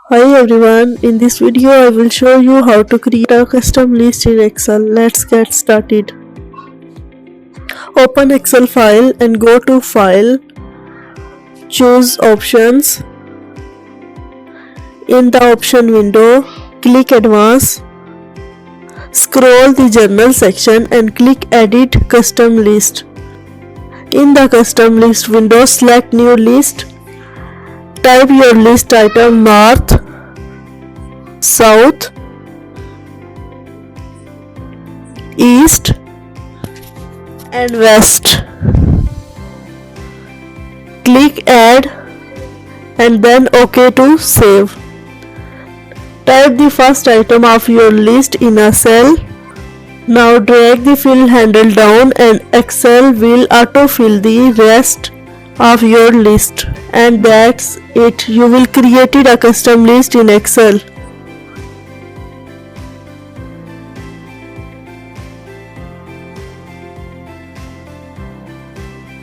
Hi everyone, in this video I will show you how to create a custom list in Excel. Let's get started. Open Excel file and go to File, choose Options. In the option window, click Advanced. Scroll the General section and click Edit Custom List. In the Custom List window, select New List. Type your list item North, South, East and West. Click Add and then OK to save. Type the first item of your list in a cell. Now drag the fill handle down and Excel will autofill the rest of your list. And that's it. You will created a custom list in Excel.